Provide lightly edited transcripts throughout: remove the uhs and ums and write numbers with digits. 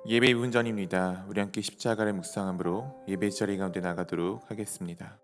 예배 2분 전입니다. 우리 함께 십자가를 묵상함으로 예배 자리 가운데 나가도록 하겠습니다.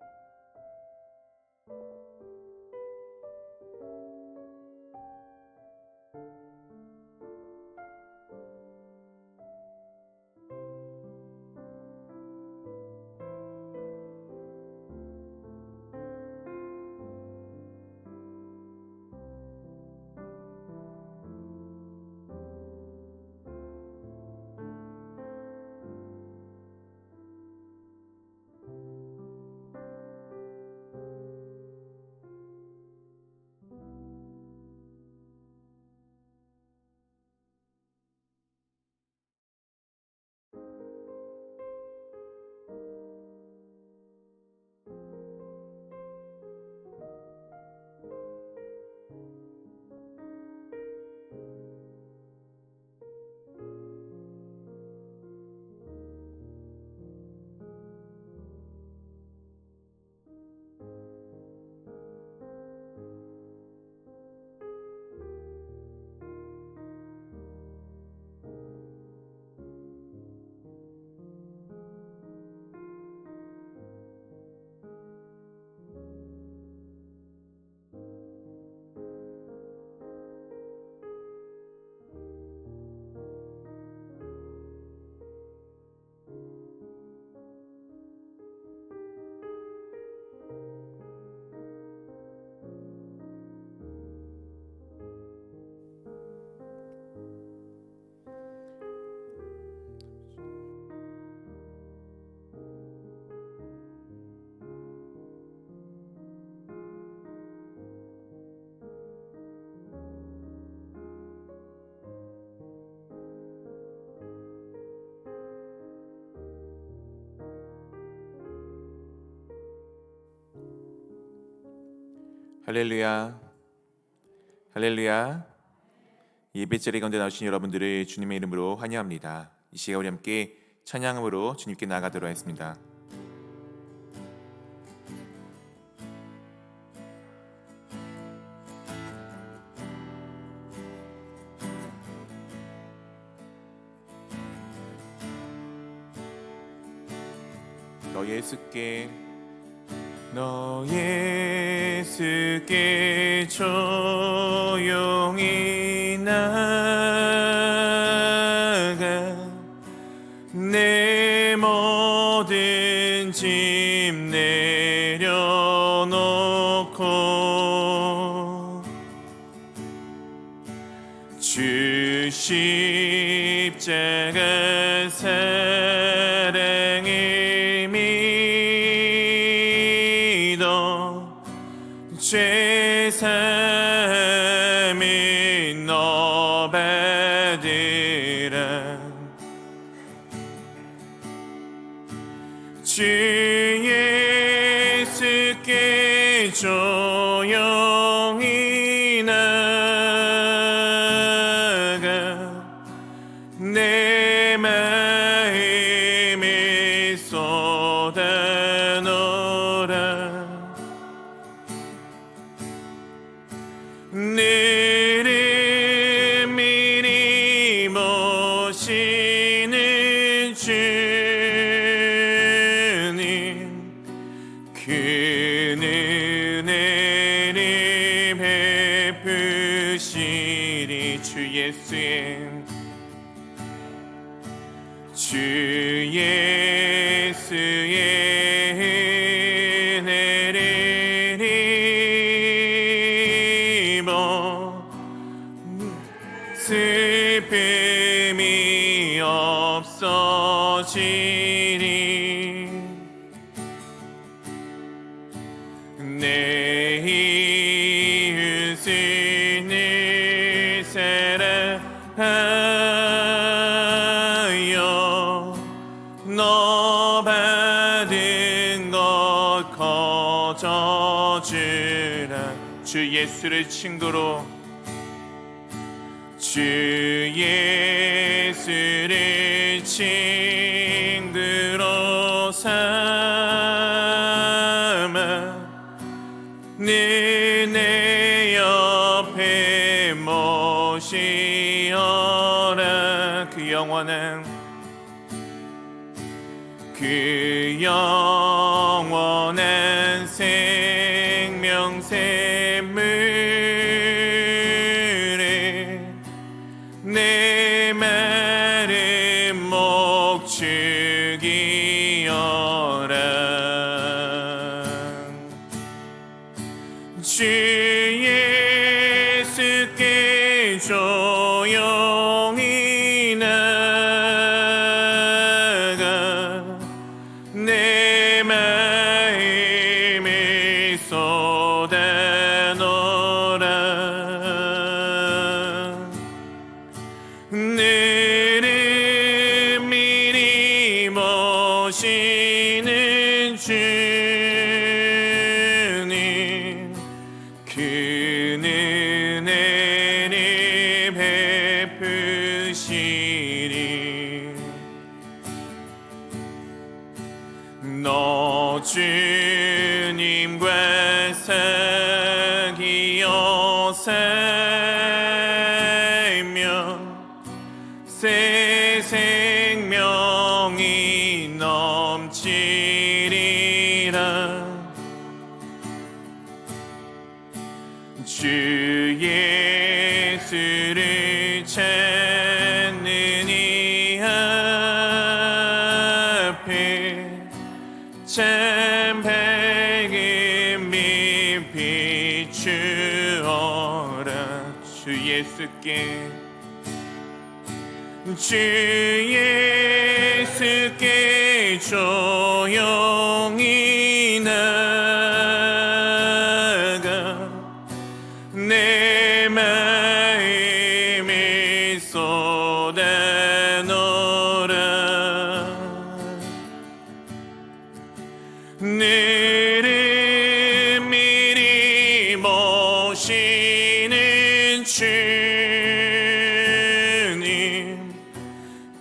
할렐루야, 할렐루야. 예배 자리 가운데 나오신 여러분들을 주님의 이름으로 환영합니다. 이 시간 우리 함께 찬양으로 주님께 나가도록 하겠습니다. 너 예수께 조용히 나가 내 모든 짐 내려놓고 주 십자가 사랑을 믿어 죄사함을 너 받으라. 주 예수께 조용히 나가 내 마음을 쏟아놓으라. 너를 미리 모시는 주님 그 은혜를 베푸시리. 주 예수의 은혜를 입어 슬픔이 없어지리. 내 이웃을 늘 사랑하여 너 받은 것 거저주라. 주 예수를 친구로 주 예수를 친구로 삼아 늘 내 옆에 모시어라. 그 영원한 생명샘물에 내 마른 목 죽이어라. 주 예수께 조용히 나가 내 마음을 쏟아놓으라. 늘은 미리 모시는 주님, 그는 은혜를 베푸시리. 너 주님과 사귀어 살며 새 생명이 넘치리라. 주 예수를 찾는 이 앞에 참 밝은 빛 비추어라. 주 예수께 조용히 나가 내 마음을 쏟아놓으라. 늘은 미리 모시는 주님,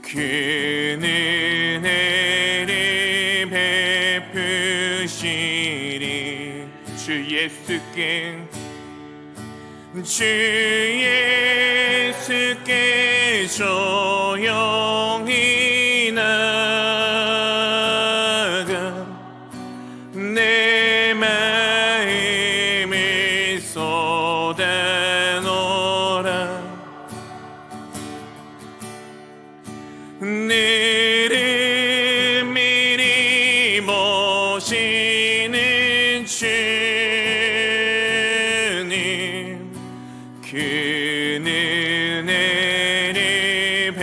그는 은혜를 베푸시리. 주 예수께 조용히 나가 내 마음을 쏟아놓으라. 늘은 미리 모시는 주님, 그는 은혜를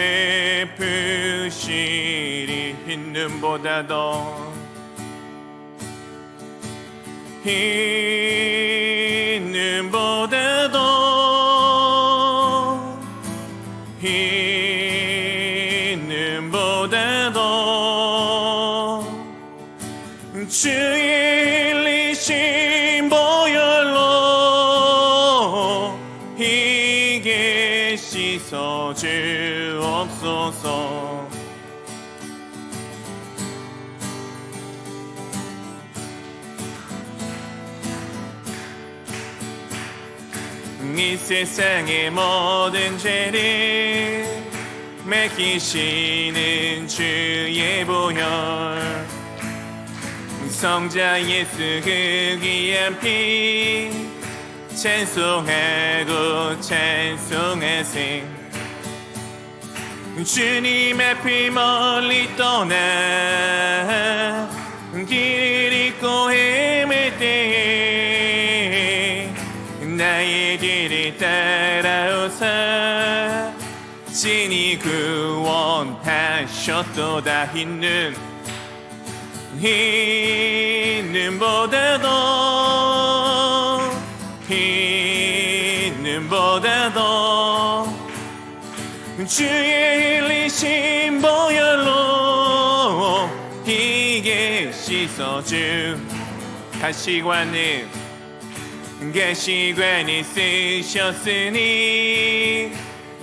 베푸시리. 흰 눈보다 더 흰 눈보다 더 주의 일리신 보혈로 희게 씻어 주옵소서. 이 세상의 모든 죄를 맡기시는 주의 보혈, 성자 예수 그 귀한 피 찬송하고 찬송하세. 주님 앞을 멀리 떠나 길을 잃고 헤맬 때에 나의 뒤를 따라오사 진이 구원하셨도다. 흰 눈보다 더 주의 흘리신 보혈로 희게 씻어주. 가시관을 쓰셨으니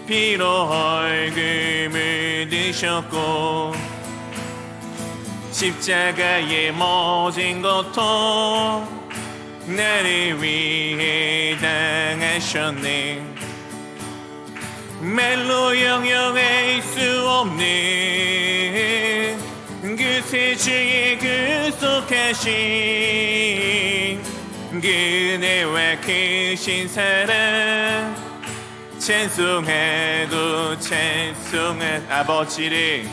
피로 헐금을 드셨고 십자가의 모진 고통 나를 위해 당하셨네. 말로 영영할 수 없는 그새 주의 구속하신 그네와 크신 사랑 찬송하고 찬송한 아버지를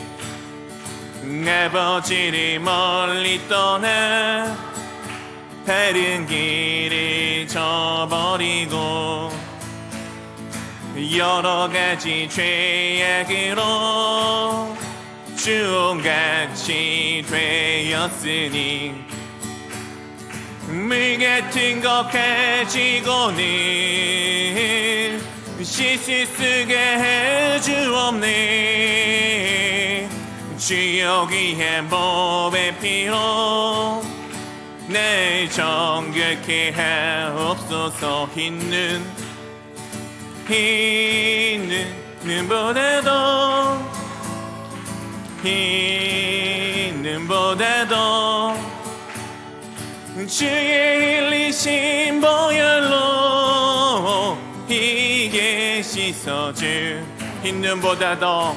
멀리 떠나 다른 길을 저버리고 여러 가지 죄악으로 주홍같이 되었으니 물 같은 것 가지고는 씻을 수가 주없네. 주여 귀한 몸의 피로 날 정결케 하옵소서. 흰 눈보다도 주의 흘리신 보혈로 이게 씻어줄 흰 눈보다도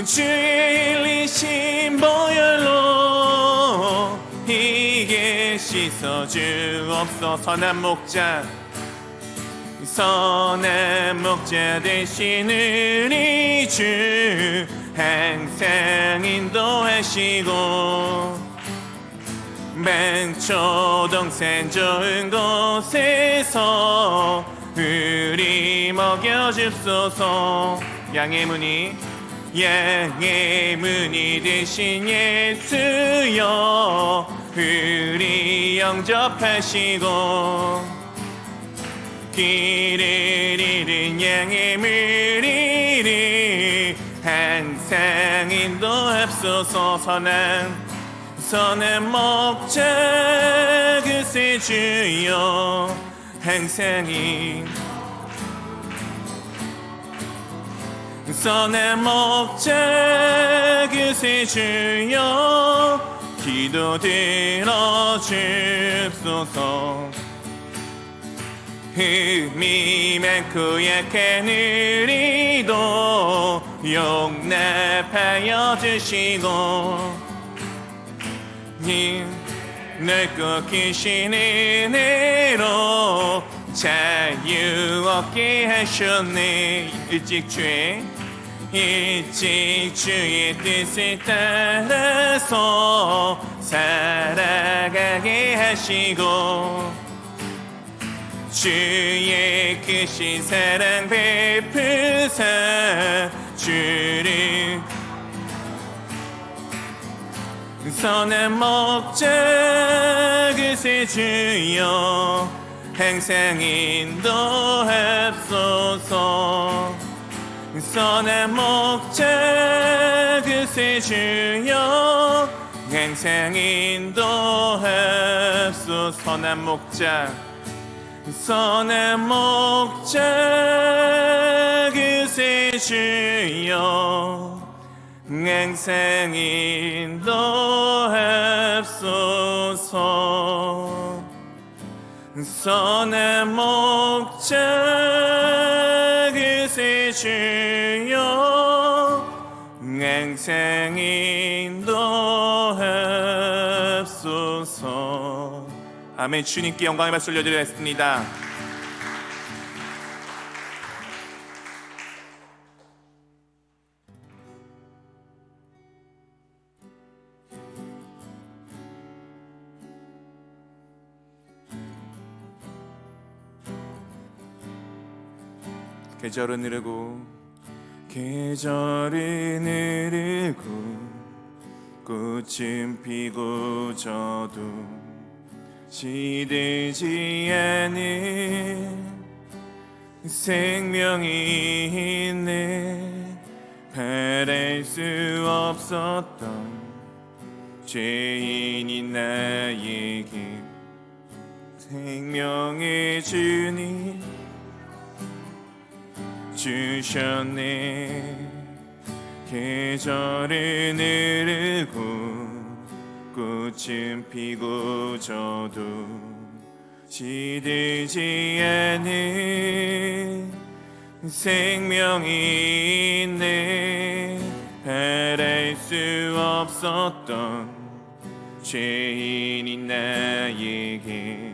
주의 흘리신 보혈로 이게 씻어주옵소서. 선한 목자 되신 우리 주 항상 인도하시고 만초동산 좋은 곳에서 우리 먹여줍소서. 양의 문이 되신 예수여 우리 영접하시고 길을 잃은 양의 무리를 항상 인도합소서. 선한 목자 그새 주여 항상 선한 목자 그새 주여 기도 들어주소서. 흠이 많고 약한 우리도 용납하여 주시고 넓고 크신 은혜로 자유 얻게 하셨네. 일찍 주의 뜻을 따라서 살아가게 하시고 주의 크신 사랑 베푸사 주를 선한 목자 그새 주여 항상 인도합소서. 선한 목자 그새 주여 항상 인도합소서. 선한 목자 그새 주여 항상 인도합소서. 선한 목자 그새 주여 항상 인도합소서. 아멘. 주님께 영광의 박수 올려드리겠습니다. 계절은 흐르고 꽃은 피고 저도 시들지 않은 생명이 있네. 바랄 수 없었던 죄인인 나에게 생명의 주님 주셨네. 계절은 흐르고 꽃은 피고 저도 시들지 않은 생명이 있네. 바랄 수 없었던 죄인인 나에게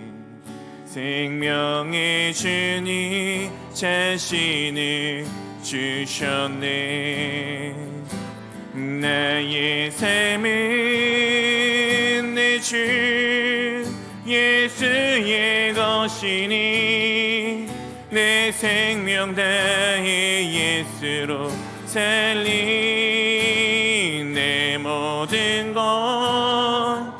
생명의 주님 자신을 주셨네. 나의 삶은 내 주 예수의 것이니 내 생명 다해 예수로 살린 내 모든 것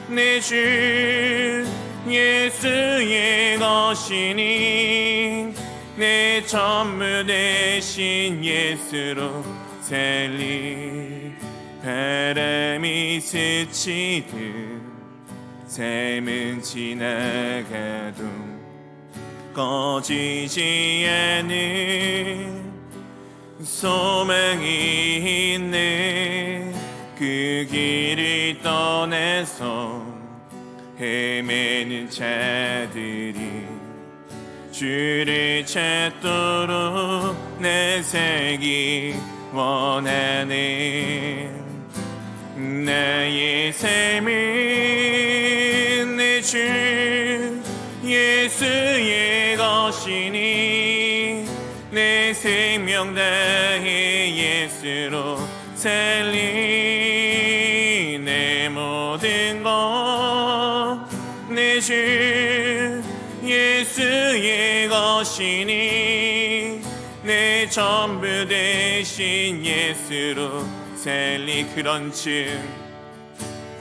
내 주 예수의 것이니 내 전부 대신 예수로 살린 바람이 스치듯 삶은 지나가도 꺼지지 않는 소망이 있네. 그 길을 떠나서 헤매는 자들이 주를 찾도록 내 살기 원하네. 나의 삶은 내 주 예수의 것이니 내 생명 다해 예수로 살린 내 모든 것 내 주 예수의 것이니 내 전부 대신 예수로 살리.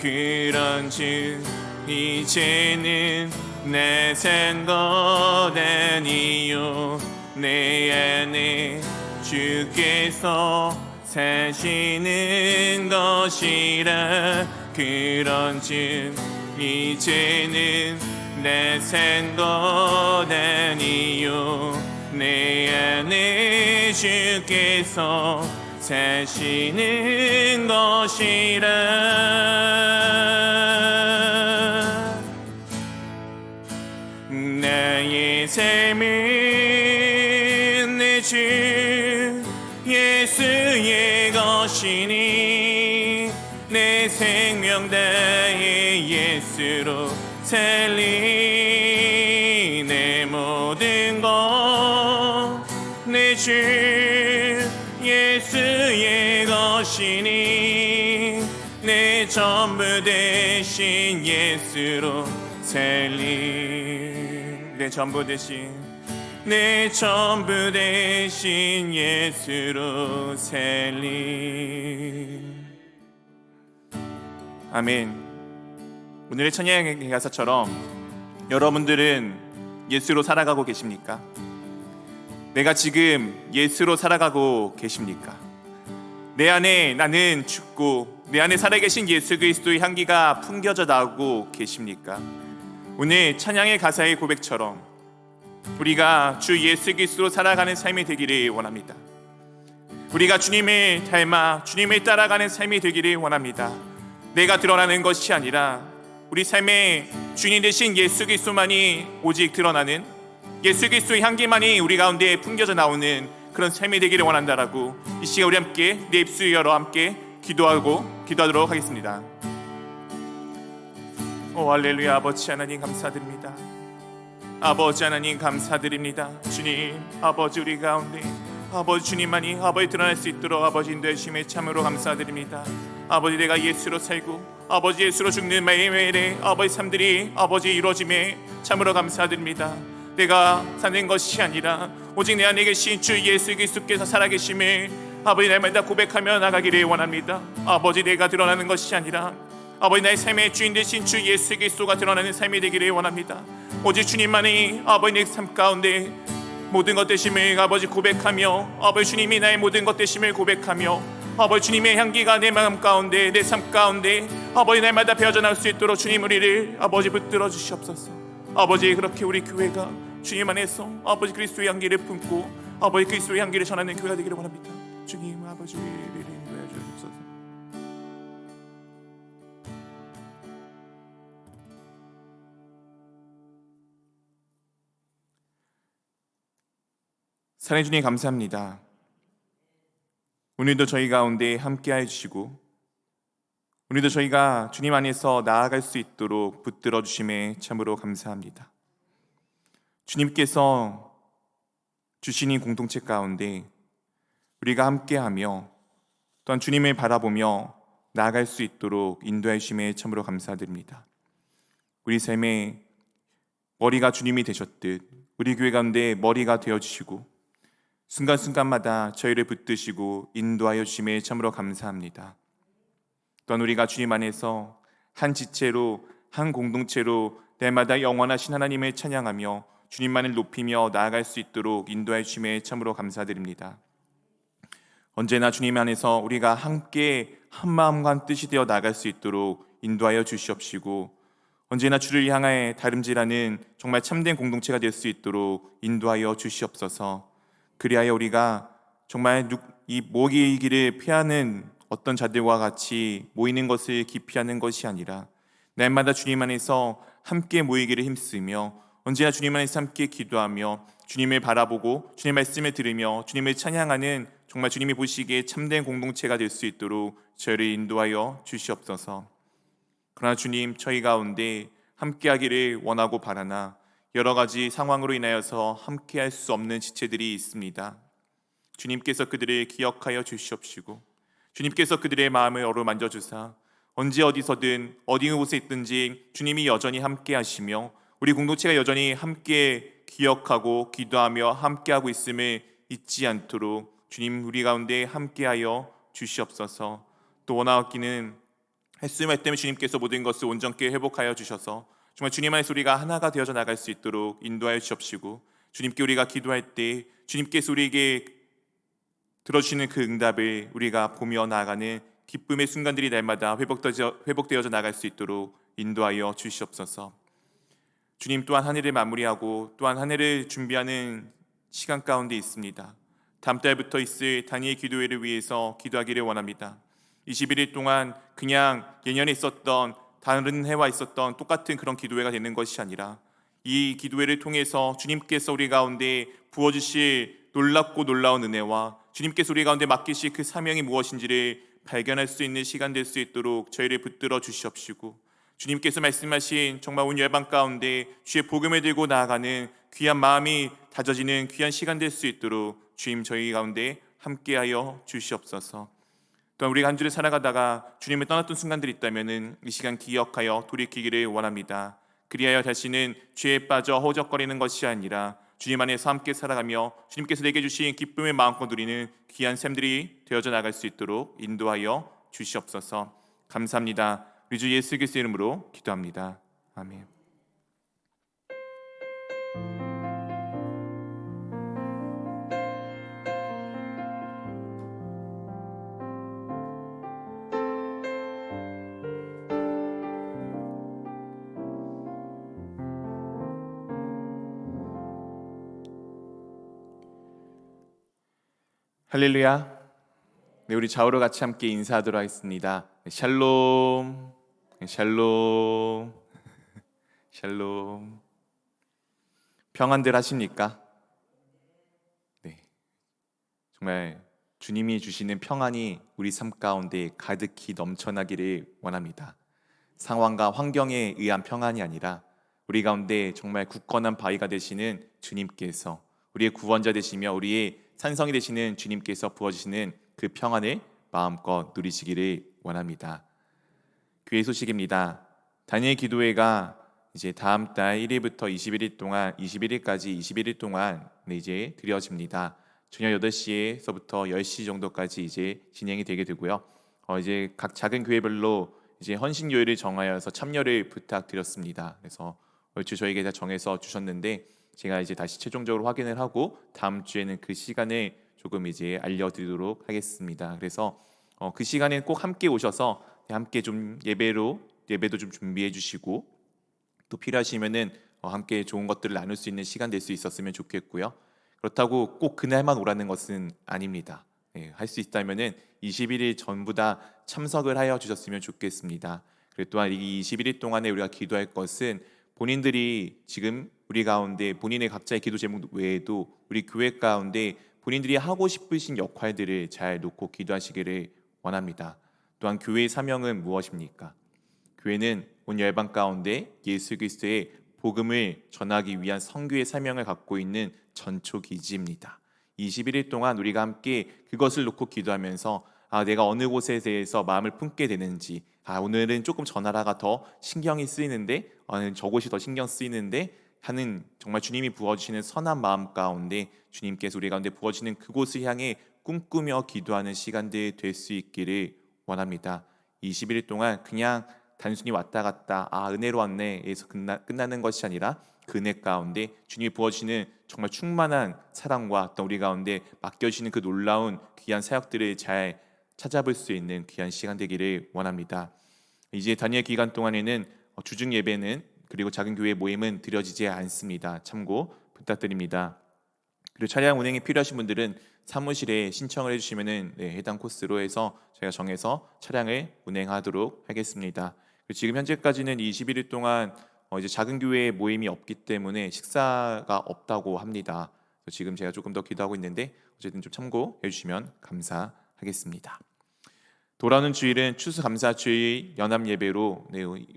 그런즉 이제는 내 산 것 아니요 내 안에 주께서 사시는 것이라. 그런즉 이제는 내 산 것 아니요 내 안에 주께서 사시는 것이라. 나의 삶은 내 주 예수의 것이니 내 생명 다해 예수로 살린 내 모든 것 내 주 예수의 것이니 내 전부 대신 예수로 살린 내 전부 대신 예수로 살린. 아멘. 오늘의 찬양의 가사처럼 여러분들은 예수로 살아가고 계십니까? 내가 지금 예수로 살아가고 계십니까? 내 안에 나는 죽고 내 안에 살아계신 예수 그리스도의 향기가 풍겨져 나오고 계십니까? 오늘 찬양의 가사의 고백처럼 우리가 주 예수 그리스도로 살아가는 삶이 되기를 원합니다. 우리가 주님을 닮아 주님을 따라가는 삶이 되기를 원합니다. 내가 드러나는 것이 아니라 우리 삶의 주님 되신 예수 그리스도만이 오직 드러나는, 예수 그리스도의 향기만이 우리 가운데 풍겨져 나오는 그런 삶이 되기를 원한다라고 이 시간 우리 함께 내 입술 열어 함께 기도하도록 하겠습니다. 오 할렐루야. 아버지 하나님 감사드립니다. 아버지 하나님 감사드립니다. 주님 아버지 우리 가운데 아버지 주님만이 아버지 드러날 수 있도록 아버지 인도하심에 참으로 감사드립니다. 아버지 내가 예수로 살고 아버지 예수로 죽는 매일매일의 아버지 삶들이 아버지 이루어짐에 참으로 감사드립니다. 내가 사는 것이 아니라 오직 내 안에 계신 주 예수 그리스도께서 살아계심을 아버지 날마다 고백하며 나가기를 원합니다. 아버지 내가 드러나는 것이 아니라 아버지 나의 삶의 주인 되신 주 예수 그리스도가 드러나는 삶이 되기를 원합니다. 오직 주님만이 아버지 내 삶 가운데 모든 것 되심을 아버지 고백하며 아버지 주님이 나의 모든 것 되심을 고백하며 아버지 주님의 향기가 내 마음 가운데 내 삶 가운데 아버지 날마다 배어져 나올 수 있도록 주님 우리를 아버지 붙들어 주시옵소서. 아버지 그렇게 우리 교회가 주님 안에서 아버지 그리스도의 향기를 품고 아버지 그리스도의 향기를 전하는 교회가 되기를 원합니다. 주님 아버지 우리를 인도하여 주옵소서. 사랑해 주님 감사합니다. 오늘도 저희 가운데 함께해 주시고 오늘도 저희가 주님 안에서 나아갈 수 있도록 붙들어 주심에 참으로 감사합니다. 주님께서 주시는 공동체 가운데 우리가 함께하며 또한 주님을 바라보며 나아갈 수 있도록 인도해 주심에 참으로 감사드립니다. 우리 삶의 머리가 주님이 되셨듯 우리 교회 가운데 머리가 되어주시고 순간순간마다 저희를 붙드시고 인도하여 주심에 참으로 감사합니다. 또한 우리가 주님 안에서 한 지체로 한 공동체로 날마다 영원하신 하나님을 찬양하며 주님만을 높이며 나아갈 수 있도록 인도해 주심에 참으로 감사드립니다. 언제나 주님 안에서 우리가 함께 한 마음과 한 뜻이 되어 나아갈 수 있도록 인도하여 주시옵시고 언제나 주를 향하여 다름질하는 정말 참된 공동체가 될 수 있도록 인도하여 주시옵소서. 그리하여 우리가 정말 이 모이기를 피하는 어떤 자들과 같이 모이는 것을 기피하는 것이 아니라 날마다 주님 안에서 함께 모이기를 힘쓰며 언제나 주님 안에서 함께 기도하며 주님을 바라보고 주님의 말씀을 들으며 주님을 찬양하는 정말 주님이 보시기에 참된 공동체가 될 수 있도록 저희를 인도하여 주시옵소서. 그러나 주님 저희 가운데 함께하기를 원하고 바라나 여러 가지 상황으로 인하여서 함께할 수 없는 지체들이 있습니다. 주님께서 그들을 기억하여 주시옵시고 주님께서 그들의 마음을 어루만져 주사 언제 어디서든 어디 곳에 있든지 주님이 여전히 함께하시며 우리 공동체가 여전히 함께 기억하고 기도하며 함께하고 있음을 잊지 않도록 주님 우리 가운데 함께하여 주시옵소서. 또 원하옵기는 횟수말 때문에 주님께서 모든 것을 온전케 회복하여 주셔서 정말 주님 안에서 우리가 하나가 되어져 나갈 수 있도록 인도하여 주옵시고 주님께 우리가 기도할 때 주님께서 우리에게 들어주시는 그 응답을 우리가 보며 나아가는 기쁨의 순간들이 날마다 회복되어져 나갈 수 있도록 인도하여 주시옵소서. 주님 또한 한 해를 마무리하고 또한 한 해를 준비하는 시간 가운데 있습니다. 다음 달부터 있을 단위의 기도회를 위해서 기도하기를 원합니다. 21일 동안 그냥 예년에 있었던 다른 해와 있었던 똑같은 그런 기도회가 되는 것이 아니라 이 기도회를 통해서 주님께서 우리 가운데 부어주실 놀랍고 놀라운 은혜와 주님께서 우리 가운데 맡기실 그 사명이 무엇인지를 발견할 수 있는 시간 될 수 있도록 저희를 붙들어 주시옵시고 주님께서 말씀하신 정말 온 열방 가운데 주의 복음을 들고 나아가는 귀한 마음이 다져지는 귀한 시간 될 수 있도록 주님 저희 가운데 함께하여 주시옵소서. 또한 우리가 한 주를 살아가다가 주님을 떠났던 순간들이 있다면 이 시간 기억하여 돌이키기를 원합니다. 그리하여 다시는 죄에 빠져 허우적거리는 것이 아니라 주님 안에서 함께 살아가며 주님께서 내게 주신 기쁨의 마음껏 누리는 귀한 삶들이 되어져 나갈 수 있도록 인도하여 주시옵소서. 감사합니다. 우리 주 예수 그리스도의 이름으로 기도합니다. 아멘. 할렐루야. 네, 우리 좌우로 같이 함께 인사하도록 하겠습니다. 샬롬, 샬롬, 샬롬. 평안들 하십니까? 네, 정말 주님이 주시는 평안이 우리 삶 가운데 가득히 넘쳐나기를 원합니다. 상황과 환경에 의한 평안이 아니라 우리 가운데 정말 굳건한 바위가 되시는 주님께서 우리의 구원자 되시며 우리의 산성이 되시는 주님께서 부어주시는 그 평안을 마음껏 누리시기를 원합니다. 교회 소식입니다. 다니엘 기도회가 이제 다음 달 1일부터 21일 동안 21일까지 21일 동안 이제 드려집니다. 저녁 8시에서부터 10시 정도까지 이제 진행이 되게 되고요. 이제 각 작은 교회별로 이제 헌신 요일을 정하여서 참여를 부탁드렸습니다. 그래서 얼추 저에게 다 정해서 주셨는데 제가 이제 다시 최종적으로 확인을 하고 다음 주에는 그 시간을 조금 이제 알려드리도록 하겠습니다. 그래서 그 시간에 꼭 함께 오셔서 함께 좀 예배도 좀 준비해 주시고 또 필요하시면은 함께 좋은 것들을 나눌 수 있는 시간 될 수 있었으면 좋겠고요. 그렇다고 꼭 그날만 오라는 것은 아닙니다. 할 수 있다면은 21일 전부 다 참석을 하여 주셨으면 좋겠습니다. 그리고 또한 이 21일 동안에 우리가 기도할 것은 본인들이 지금 우리 가운데 본인의 각자의 기도 제목 외에도 우리 교회 가운데 본인들이 하고 싶으신 역할들을 잘 놓고 기도하시기를 원합니다. 또한 교회의 사명은 무엇입니까? 교회는 온 열방 가운데 예수 그리스도의 복음을 전하기 위한 선교의 사명을 갖고 있는 전초 기지입니다. 21일 동안 우리가 함께 그것을 놓고 기도하면서 내가 어느 곳에 대해서 마음을 품게 되는지, 오늘은 조금 저 나라가 더 신경이 쓰이는데, 저곳이 더 신경 쓰이는데 하는 정말 주님이 부어주시는 선한 마음 가운데 주님께서 우리 가운데 부어주시는 그곳을 향해 꿈꾸며 기도하는 시간들 될 수 있기를 원합니다. 21일 동안 그냥 단순히 왔다 갔다 은혜로 왔네에서 끝나는 것이 아니라 그 은혜 가운데 주님이 부어주시는 정말 충만한 사랑과 또 우리 가운데 맡겨주시는 그 놀라운 귀한 사역들을 잘 찾아볼 수 있는 귀한 시간 되기를 원합니다. 이제 다니엘 기간 동안에는 주중 예배는 그리고 작은 교회 모임은 드려지지 않습니다. 참고 부탁드립니다. 그리고 차량 운행이 필요하신 분들은 사무실에 신청을 해주시면은 해당 코스로 해서 저희가 정해서 차량을 운행하도록 하겠습니다. 그리고 지금 현재까지는 21일 동안 이제 작은 교회 모임이 없기 때문에 식사가 없다고 합니다. 그래서 지금 제가 조금 더 기도하고 있는데 어쨌든 좀 참고해 주시면 감사하겠습니다. 돌아오는 주일은 추수감사주일 연합예배로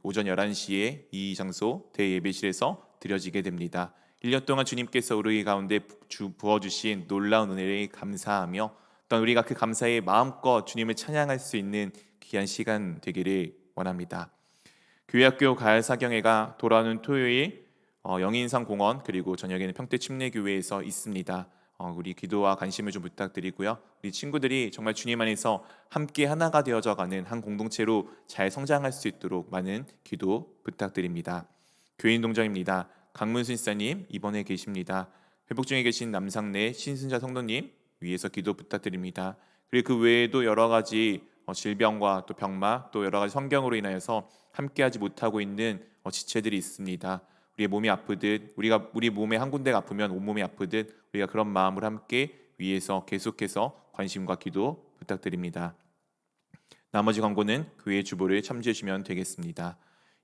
오전 11시에 이 장소 대예배실에서 드려지게 됩니다. 1년 동안 주님께서 우리 가운데 부어주신 놀라운 은혜를 감사하며 또한 우리가 그 감사에 마음껏 주님을 찬양할 수 있는 귀한 시간 되기를 원합니다. 교회학교 가을 사경회가 돌아오는 토요일 영인상 공원 그리고 저녁에는 평택 침례교회에서 있습니다. 우리 기도와 관심을 좀 부탁드리고요. 우리 친구들이 정말 주님 안에서 함께 하나가 되어져가는 한 공동체로 잘 성장할 수 있도록 많은 기도 부탁드립니다. 교인 동정입니다. 강문순 집사님 이번에 계십니다. 회복 중에 계신 남상래 신순자 성도님 위에서 기도 부탁드립니다. 그리고 그 외에도 여러 가지 질병과 또 병마 또 여러 가지 성경으로 인하여서 함께하지 못하고 있는 지체들이 있습니다. 우리의 몸이 아프듯 우리 몸의 한 군데가 아프면 온 몸이 아프듯 우리가 그런 마음으로 함께 위에서 계속해서 관심과 기도 부탁드립니다. 나머지 광고는 교회 주보를 참조해 주시면 되겠습니다.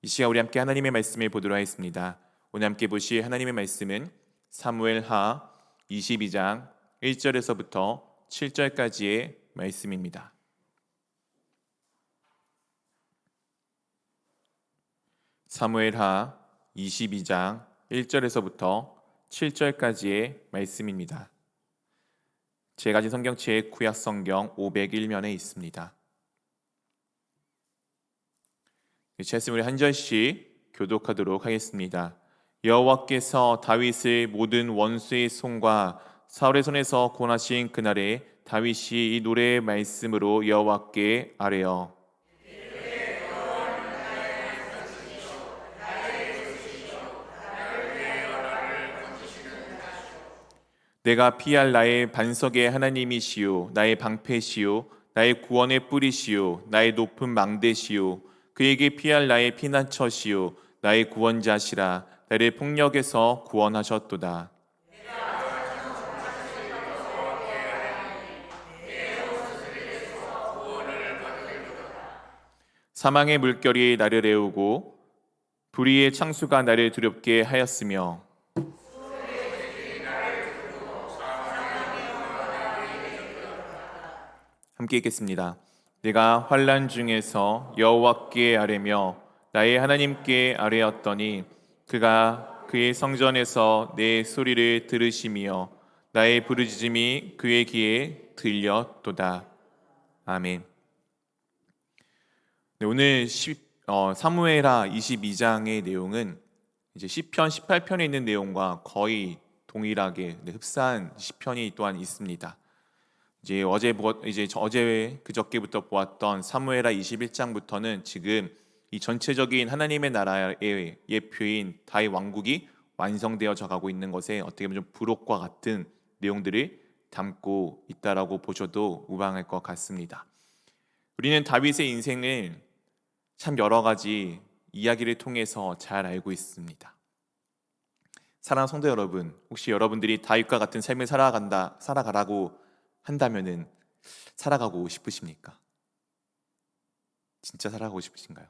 이 시간 우리 함께 하나님의 말씀을 보도록 하겠습니다. 오늘 함께 보실 하나님의 말씀은 사무엘하 22장 1절에서부터 7절까지의 말씀입니다. 사무엘하 22장 1절에서부터 7절까지의 말씀입니다. 제가 가진 성경책 구약 성경 501면에 있습니다. 이 말씀 우리 한 절씩 교독하도록 하겠습니다. 여호와께서 다윗을 모든 원수의 손과 사울의 손에서 구원하신 그날에 다윗이 이 노래의 말씀으로 여호와께 아뢰어 내가 피할 나의 반석의 하나님이시요 나의 방패시요 나의 구원의 뿌리시요 나의 높은 망대시요 그에게 피할 나의 피난처시요 나의 구원자시라 나를 폭력에서 구원하셨도다. 사망의 물결이 나를 애우고 불의의 창수가 나를 두렵게 하였으며 함께 읽겠습니다. 내가 환난 중에서 여호와께 아뢰며 나의 하나님께 아뢰었더니 그가 그의 성전에서 내 소리를 들으시며 나의 부르짖음이 그의 귀에 들렸도다. 아멘. 오늘 사무엘하 22장의 내용은 이제 시편 18편에 있는 내용과 거의 동일하게 흡사한 시편이 또한 있습니다. 이제 어제 그저께부터 보았던 사무엘하 21장부터는 지금 이 전체적인 하나님의 나라의 예표인 다윗 왕국이 완성되어져 가고 있는 것에 어떻게 보면 좀 부록과 같은 내용들을 담고 있다라고 보셔도 무방할 것 같습니다. 우리는 다윗의 인생을 참 여러 가지 이야기를 통해서 잘 알고 있습니다. 사랑하는 성도 여러분, 혹시 여러분들이 다윗과 같은 삶을 살아가라고 한다면은 살아가고 싶으십니까? 진짜 살아가고 싶으신가요?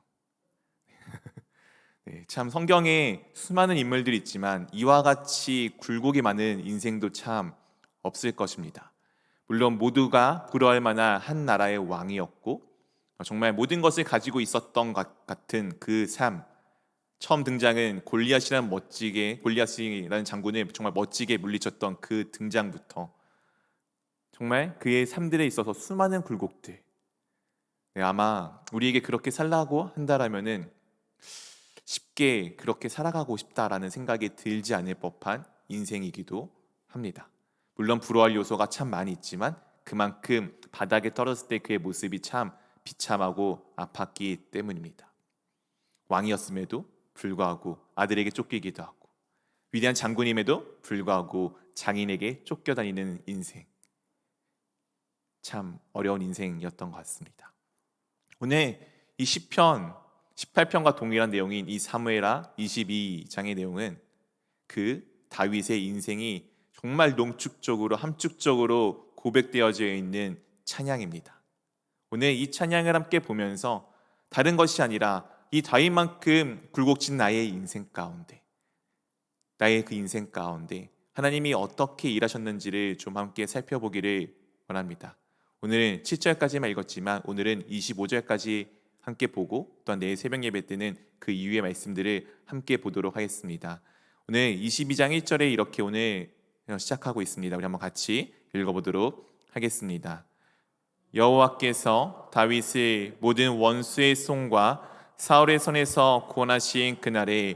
네, 참 성경에 수많은 인물들이 있지만 이와 같이 굴곡이 많은 인생도 참 없을 것입니다. 물론 모두가 부러워할 만한 한 나라의 왕이었고 정말 모든 것을 가지고 있었던 것 같은 그 삶, 처음 등장은 골리앗이라는 장군을 정말 멋지게 물리쳤던 그 등장부터 정말 그의 삶들에 있어서 수많은 굴곡들, 네, 아마 우리에게 그렇게 살라고 한다라면은 쉽게 그렇게 살아가고 싶다라는 생각이 들지 않을 법한 인생이기도 합니다. 물론 부러워할 요소가 참 많이 있지만 그만큼 바닥에 떨어졌을 때 그의 모습이 참 비참하고 아팠기 때문입니다. 왕이었음에도 불구하고 아들에게 쫓기기도 하고 위대한 장군임에도 불구하고 장인에게 쫓겨다니는 인생, 참 어려운 인생이었던 것 같습니다. 오늘 이 시편 18편과 동일한 내용인 이 사무엘하 22장의 내용은 그 다윗의 인생이 정말 농축적으로 함축적으로 고백되어져 있는 찬양입니다. 오늘 이 찬양을 함께 보면서 다른 것이 아니라 이 다윗만큼 굴곡진 나의 인생 가운데, 나의 그 인생 가운데 하나님이 어떻게 일하셨는지를 좀 함께 살펴보기를 원합니다. 오늘은 7절까지만 읽었지만 오늘은 25절까지 함께 보고 또한 내일 새벽 예배 때는 그 이후의 말씀들을 함께 보도록 하겠습니다. 오늘 22장 1절에 이렇게 오늘 시작하고 있습니다. 우리 한번 같이 읽어보도록 하겠습니다. 여호와께서 다윗을 모든 원수의 손과 사울의 손에서 구원하신 그날에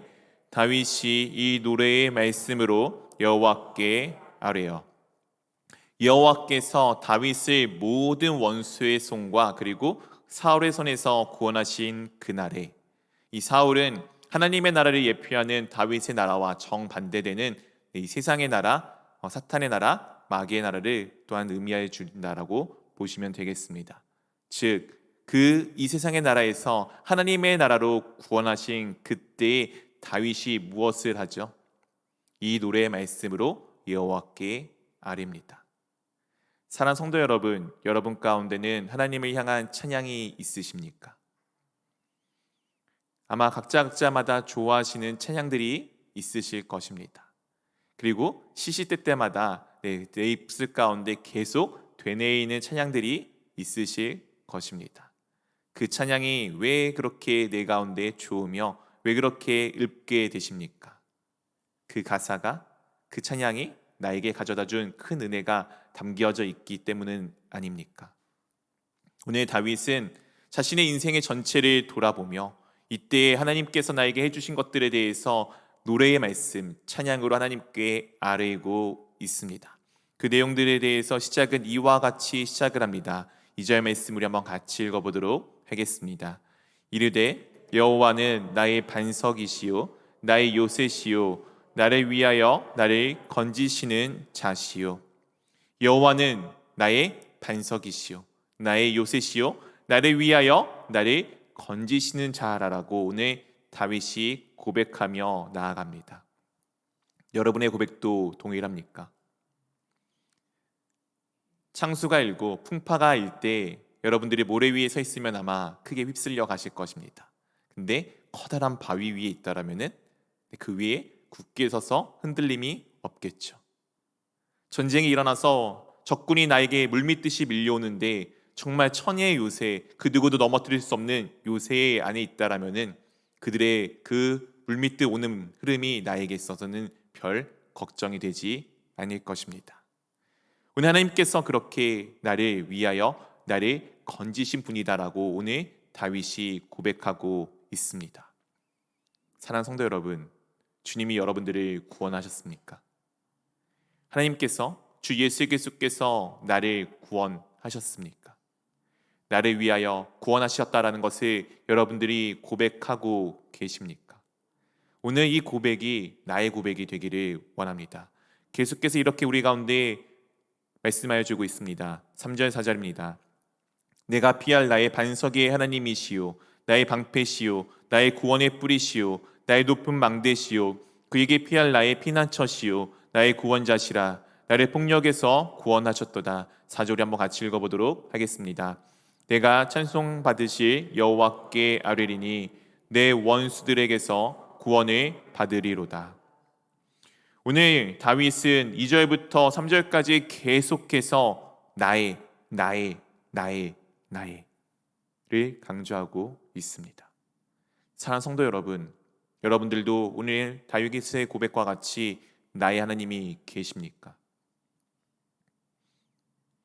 다윗이 이 노래의 말씀으로 여호와께 아뢰어. 여호와께서 다윗을 모든 원수의 손과 그리고 사울의 손에서 구원하신 그날에, 이 사울은 하나님의 나라를 예표하는 다윗의 나라와 정반대되는 이 세상의 나라, 사탄의 나라, 마귀의 나라를 또한 의미하여 준다라고 보시면 되겠습니다. 즉, 이 세상의 나라에서 하나님의 나라로 구원하신 그때의 다윗이 무엇을 하죠? 이 노래의 말씀으로 여호와께 아뢰입니다. 사랑하는 성도 여러분, 여러분 가운데는 하나님을 향한 찬양이 있으십니까? 아마 각자마다 좋아하시는 찬양들이 있으실 것입니다. 그리고 시시때때마다 내 입술 가운데 계속 되뇌이는 찬양들이 있으실 것입니다. 그 찬양이 왜 그렇게 내 가운데 좋으며 왜 그렇게 읊게 되십니까? 그 가사가, 그 찬양이 나에게 가져다준 큰 은혜가 담겨져 있기 때문은 아닙니까? 오늘 다윗은 자신의 인생의 전체를 돌아보며 이때 하나님께서 나에게 해주신 것들에 대해서 노래의 말씀, 찬양으로 하나님께 아뢰고 있습니다. 그 내용들에 대해서 시작은 이와 같이 시작을 합니다. 2절 말씀 우리 한번 같이 읽어보도록 하겠습니다. 이르되 여호와는 나의 반석이시요 나의 요새시요 나를 위하여 나를 건지시는 자시요. 여호와는 나의 반석이시요 나의 요새시요 나를 위하여 나를 건지시는 자라라고 오늘 다윗이 고백하며 나아갑니다. 여러분의 고백도 동일합니까? 창수가 일고 풍파가 일 때 여러분들이 모래 위에 서 있으면 아마 크게 휩쓸려 가실 것입니다. 근데 커다란 바위 위에 있다라면은 그 위에 굳게 서서 흔들림이 없겠죠. 전쟁이 일어나서 적군이 나에게 물밀듯이 밀려오는데 정말 천혜의 요새, 그 누구도 넘어뜨릴 수 없는 요새 안에 있다라면은 그들의 그 물밀듯 오는 흐름이 나에게 있어서는 별 걱정이 되지 않을 것입니다. 오늘 하나님께서 그렇게 나를 위하여 나를 건지신 분이다라고 오늘 다윗이 고백하고 있습니다. 사랑하는 성도 여러분, 주님이 여러분들을 구원하셨습니까? 하나님께서 주 예수 그리스도께서 나를 구원하셨습니까? 나를 위하여 구원하셨다라는 것을 여러분들이 고백하고 계십니까? 오늘 이 고백이 나의 고백이 되기를 원합니다. 계속해서 이렇게 우리 가운데 말씀하여 주고 있습니다. 3절 4절입니다. 내가 피할 나의 반석의 하나님이시요 나의 방패시요 나의 구원의 뿌리시요 나의 높은 망대시요 그에게 피할 나의 피난처시요 나의 구원자시라. 나를 폭력에서 구원하셨도다. 4절에 한번 같이 읽어보도록 하겠습니다. 내가 찬송 받으실 여호와께 아뢰리니 내 원수들에게서 구원을 받으리로다. 오늘 다윗은 2절부터 3절까지 계속해서 나의 나의를 강조하고 있습니다. 사랑하는 성도 여러분, 여러분들도 오늘 다윗의 고백과 같이 나의 하나님이 계십니까?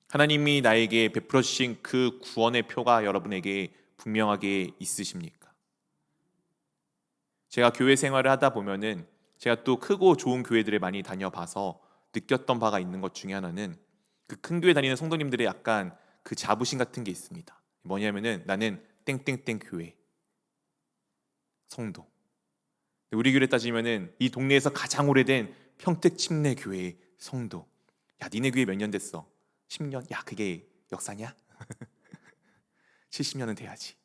하나님이 나에게 베풀어 주신 그 구원의 표가 여러분에게 분명하게 있으십니까? 제가 교회 생활을 하다 보면은 제가 또 크고 좋은 교회들을 많이 다녀봐서 느꼈던 바가 있는 것 중에 하나는 그 큰 교회 다니는 성도님들의 약간 그 자부심 같은 게 있습니다. 뭐냐면은 나는 땡땡땡 교회 성도. 우리 교회 따지면은 이 동네에서 가장 오래된 평택 침례 교회 성도. 야, 니네 교회 몇 년 됐어? 10년? 야, 그게 역사냐? 70년은 돼야지.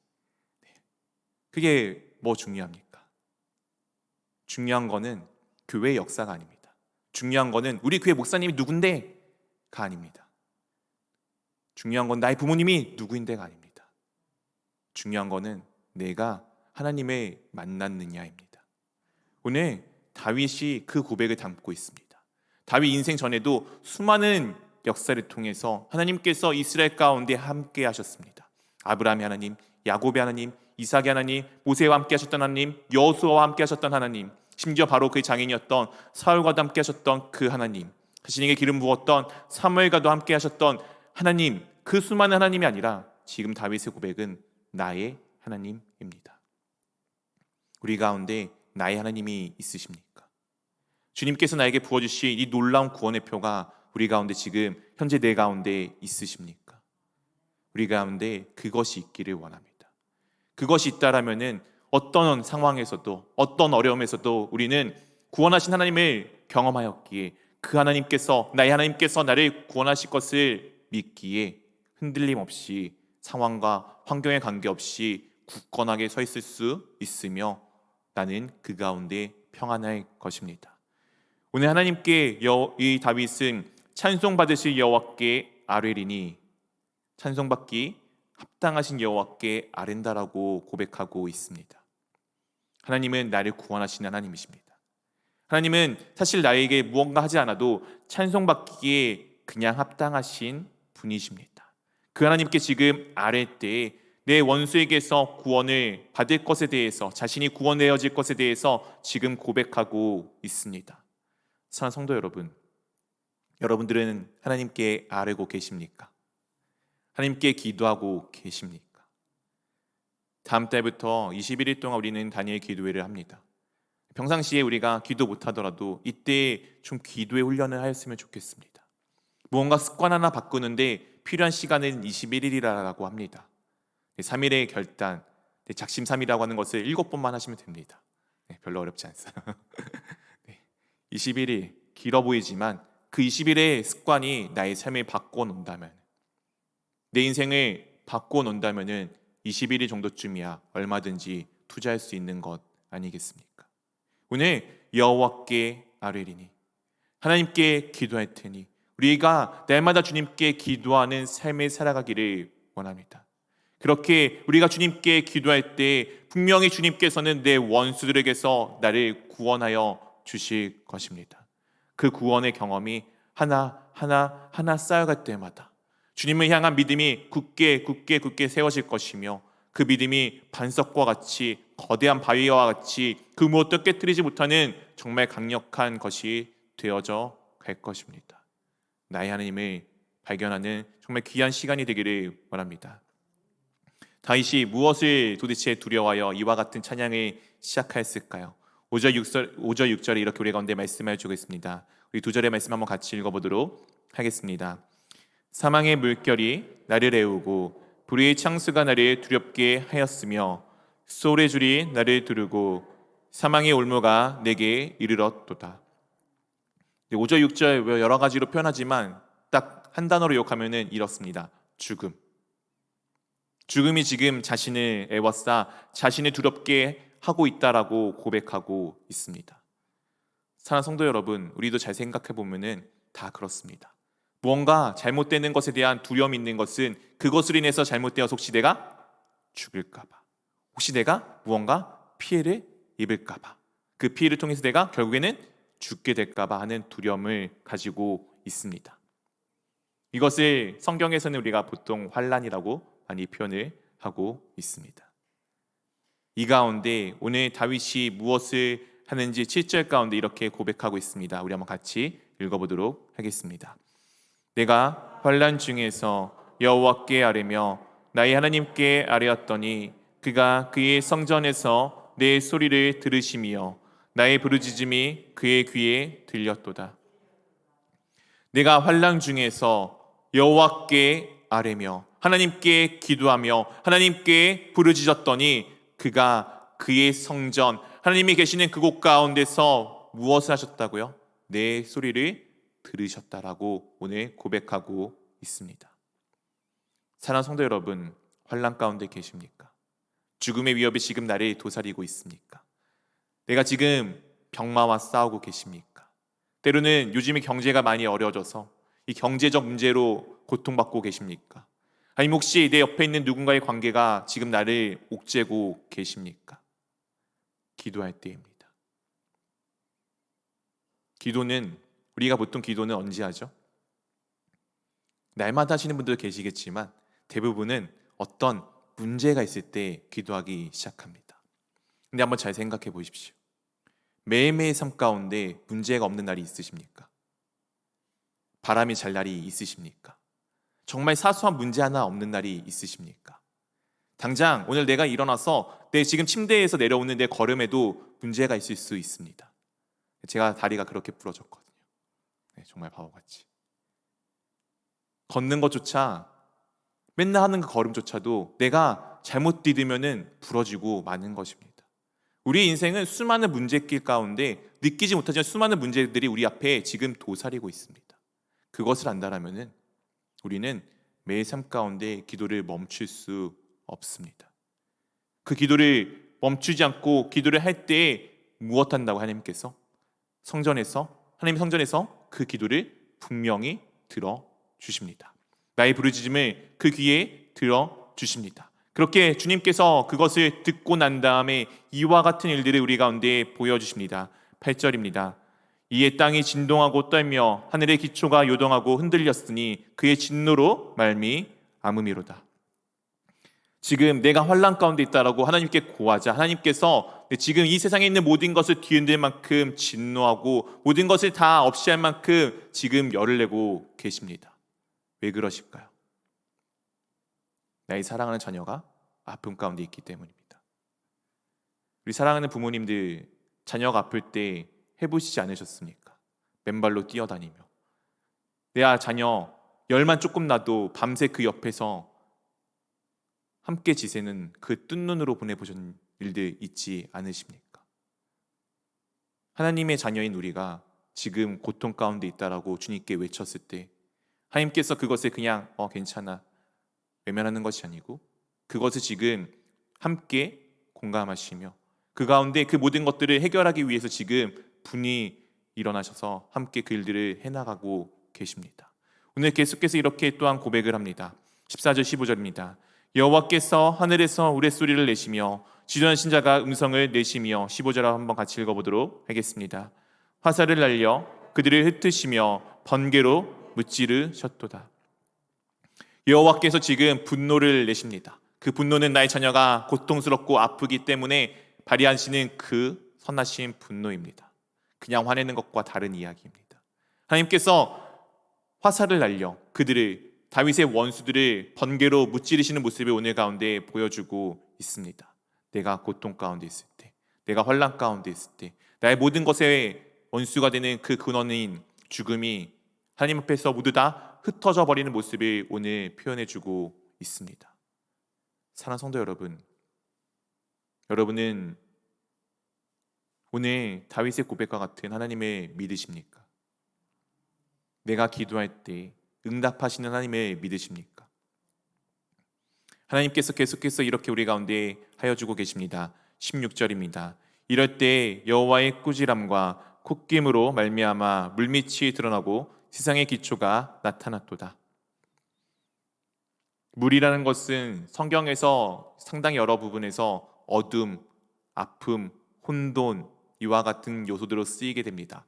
그게 뭐 중요합니까? 중요한 거는 교회의 역사가 아닙니다. 중요한 거는 우리 교회 목사님이 누군데가 아닙니다. 중요한 건 나의 부모님이 누구인데가 아닙니다. 중요한 거는 내가 하나님을 만났느냐입니다. 오늘 다윗이 그 고백을 담고 있습니다. 다윗 인생 전에도 수많은 역사를 통해서 하나님께서 이스라엘 가운데 함께 하셨습니다. 아브라함의 하나님, 야곱의 하나님, 이삭의 하나님, 모세와 함께 하셨던 하나님, 여호수아와 함께 하셨던 하나님, 심지어 바로 그의 장인이었던 사울과도 함께 하셨던 그 하나님, 자신에게 기름 부었던 사무엘과도 함께 하셨던 하나님, 그 수많은 하나님이 아니라 지금 다윗의 고백은 나의 하나님입니다. 우리 가운데 나의 하나님이 있으십니까? 주님께서 나에게 부어주신 이 놀라운 구원의 표가 우리 가운데 지금 현재 내 가운데 있으십니까? 우리 가운데 그것이 있기를 원합니다. 그것이 있다라면은 어떤 상황에서도 어떤 어려움에서도 우리는 구원하신 하나님을 경험하였기에 그 하나님께서 나의 하나님께서 나를 구원하실 것을 믿기에 흔들림 없이 상황과 환경에 관계없이 굳건하게 서 있을 수 있으며 나는 그 가운데 평안할 것입니다. 오늘 하나님께 이 다윗은 찬송받으실 여호와께 아뢰리니 찬송받기 합당하신 여호와께 아랜다라고 고백하고 있습니다. 하나님은 나를 구원하시는 하나님이십니다. 하나님은 사실 나에게 무언가 하지 않아도 찬송받기에 그냥 합당하신 분이십니다. 그 하나님께 지금 아뢰 때에 내 원수에게서 구원을 받을 것에 대해서 자신이 구원되어질 것에 대해서 지금 고백하고 있습니다. 사랑하는 성도 여러분, 여러분들은 하나님께 아뢰고 계십니까? 하나님께 기도하고 계십니까? 다음 달부터 21일 동안 우리는 다니엘 기도회를 합니다. 평상시에 우리가 기도 못하더라도 이때 좀 기도의 훈련을 하였으면 좋겠습니다. 무언가 습관 하나 바꾸는데 필요한 시간은 21일이라고 합니다. 3일의 결단, 작심삼일이라고 하는 것을 7번만 하시면 됩니다. 별로 어렵지 않습니다. 21일 길어 보이지만 그 20일의 습관이 나의 삶을 바꿔놓는다면, 내 인생을 바꿔놓는다면 21일 정도쯤이야 얼마든지 투자할 수 있는 것 아니겠습니까? 오늘 여호와께 아뢰리니 하나님께 기도할 테니 우리가 날마다 주님께 기도하는 삶을 살아가기를 원합니다. 그렇게 우리가 주님께 기도할 때 분명히 주님께서는 내 원수들에게서 나를 구원하여 주실 것입니다. 그 구원의 경험이 하나 쌓여갈 때마다 주님을 향한 믿음이 굳게 세워질 것이며 그 믿음이 반석과 같이 거대한 바위와 같이 그 무엇도 깨뜨리지 못하는 정말 강력한 것이 되어져 갈 것입니다. 나의 하나님을 발견하는 정말 귀한 시간이 되기를 원합니다. 다윗이 무엇을 도대체 두려워하여 이와 같은 찬양을 시작하였을까요? 5절 6절에 이렇게 우리 가운데 말씀을 주고 있습니다. 우리 2절의 말씀 한번 같이 읽어보도록 하겠습니다. 사망의 물결이 나를 애우고 불의의 창수가 나를 두렵게 하였으며 소울의 줄이 나를 두르고 사망의 올무가 내게 이르렀도다. 5절 6절 여러 가지로 표현하지만 딱 한 단어로 요약하면 이렇습니다. 죽음. 죽음이 지금 자신을 애워싸 자신을 두렵게 하고 있다라고 고백하고 있습니다. 사랑하는 성도 여러분, 우리도 잘 생각해 보면은 다 그렇습니다. 무언가 잘못되는 것에 대한 두려움이 있는 것은 그것으로 인해서 잘못되어서 혹시 내가 죽을까봐, 혹시 내가 무언가 피해를 입을까봐, 그 피해를 통해서 내가 결국에는 죽게 될까봐 하는 두려움을 가지고 있습니다. 이것을 성경에서는 우리가 보통 환난이라고 많이 표현을 하고 있습니다. 이 가운데 오늘 다윗이 무엇을 하는지 7절 가운데 이렇게 고백하고 있습니다. 우리 한번 같이 읽어보도록 하겠습니다. 내가 환난 중에서 여호와께 아뢰며 나의 하나님께 아뢰었더니 그가 그의 성전에서 내 소리를 들으시며 나의 부르짖음이 그의 귀에 들렸도다. 내가 환난 중에서 여호와께 아뢰며 하나님께 기도하며 하나님께 부르짖었더니 그가 그의 성전, 하나님이 계시는 그곳 가운데서 무엇을 하셨다고요? 내 소리를 들으셨다라고 오늘 고백하고 있습니다. 사랑하는 성도 여러분, 환난 가운데 계십니까? 죽음의 위협이 지금 나를 도사리고 있습니까? 내가 지금 병마와 싸우고 계십니까? 때로는 요즘에 경제가 많이 어려워져서 이 경제적 문제로 고통받고 계십니까? 아니면 혹시 내 옆에 있는 누군가의 관계가 지금 나를 옥죄고 계십니까? 기도할 때입니다. 기도는, 우리가 보통 기도는 언제 하죠? 날마다 하시는 분들도 계시겠지만 대부분은 어떤 문제가 있을 때 기도하기 시작합니다. 근데 한번 잘 생각해 보십시오. 매일매일 삶 가운데 문제가 없는 날이 있으십니까? 바람이 잘 날이 있으십니까? 정말 사소한 문제 하나 없는 날이 있으십니까? 당장 오늘 내가 일어나서 내 지금 침대에서 내려오는 내 걸음에도 문제가 있을 수 있습니다. 제가 다리가 그렇게 부러졌거든요. 정말 바보같이. 걷는 것조차, 맨날 하는 그 걸음조차도 내가 잘못 디디면은 부러지고 마는 것입니다. 우리의 인생은 수많은 문제길 가운데 느끼지 못하지만 수많은 문제들이 우리 앞에 지금 도사리고 있습니다. 그것을 안다라면은 우리는 매일 삶 가운데 기도를 멈출 수 없습니다. 그 기도를 멈추지 않고 기도를 할 때 무엇 한다고 하나님께서 하나님 성전에서 그 기도를 분명히 들어주십니다. 나의 부르짖음을 그 귀에 들어주십니다. 그렇게 주님께서 그것을 듣고 난 다음에 이와 같은 일들을 우리 가운데 보여주십니다. 8절입니다. 이에 땅이 진동하고 떨며 하늘의 기초가 요동하고 흔들렸으니 그의 진노로 말미암음이로다. 지금 내가 환난 가운데 있다라고 하나님께 고하자 하나님께서 지금 이 세상에 있는 모든 것을 뒤흔들 만큼 진노하고 모든 것을 다 없이 할 만큼 지금 열을 내고 계십니다. 왜 그러실까요? 나의 사랑하는 자녀가 아픔 가운데 있기 때문입니다. 우리 사랑하는 부모님들, 자녀가 아플 때 해보시지 않으셨습니까? 맨발로 뛰어다니며 내 자녀 열만 조금 나도 밤새 그 옆에서 함께 지새는 그 뜬 눈으로 보내보신 일들 있지 않으십니까? 하나님의 자녀인 우리가 지금 고통 가운데 있다라고 주님께 외쳤을 때 하나님께서 그것을 그냥 괜찮아 외면하는 것이 아니고 그것을 지금 함께 공감하시며 그 가운데 그 모든 것들을 해결하기 위해서 지금 분이 일어나셔서 함께 그 일들을 해나가고 계십니다. 오늘 계속해서 이렇게 또한 고백을 합니다. 14절 15절입니다. 여호와께서 하늘에서 우레소리를 내시며 지존하신 자가 음성을 내시며 15절 한번 같이 읽어보도록 하겠습니다. 화살을 날려 그들을 흩으시며 번개로 무찌르셨도다. 여호와께서 지금 분노를 내십니다. 그 분노는 나의 자녀가 고통스럽고 아프기 때문에 발휘하시는 그 선하신 분노입니다. 그냥 화내는 것과 다른 이야기입니다. 하나님께서 화살을 날려 그들을 다윗의 원수들을 번개로 무찌르시는 모습을 오늘 가운데 보여주고 있습니다. 내가 고통 가운데 있을 때, 내가 환난 가운데 있을 때, 나의 모든 것의 원수가 되는 그 근원인 죽음이 하나님 앞에서 모두 다 흩어져 버리는 모습을 오늘 표현해주고 있습니다. 사랑하는 성도 여러분, 여러분은 오늘 다윗의 고백과 같은 하나님을 믿으십니까? 내가 기도할 때 응답하시는 하나님을 믿으십니까? 하나님께서 계속해서 이렇게 우리 가운데 하여 주고 계십니다. 16절입니다. 이럴 때 여호와의 꾸지람과 콧김으로 말미암아 물밑이 드러나고 세상의 기초가 나타났도다. 물이라는 것은 성경에서 상당히 여러 부분에서 어둠, 아픔, 혼돈 이와 같은 요소들로 쓰이게 됩니다.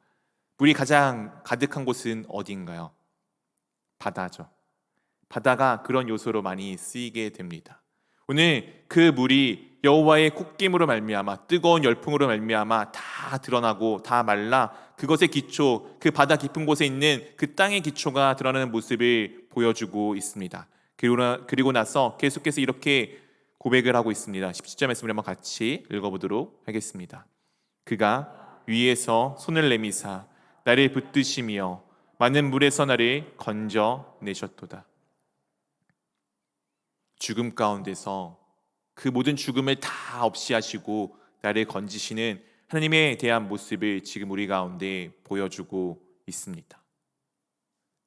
물이 가장 가득한 곳은 어디인가요? 바다죠. 바다가 그런 요소로 많이 쓰이게 됩니다. 오늘 그 물이 여호와의 콧김으로 말미암아 뜨거운 열풍으로 말미암아 다 드러나고 다 말라 그것의 기초, 그 바다 깊은 곳에 있는 그 땅의 기초가 드러나는 모습을 보여주고 있습니다. 그리고 나서 계속해서 이렇게 고백을 하고 있습니다. 17절 말씀을 한번 같이 읽어보도록 하겠습니다. 그가 위에서 손을 내미사 나를 붙드시며 많은 물에서 나를 건져내셨도다. 죽음 가운데서 그 모든 죽음을 다 없이 하시고 나를 건지시는 하나님에 대한 모습을 지금 우리 가운데 보여주고 있습니다.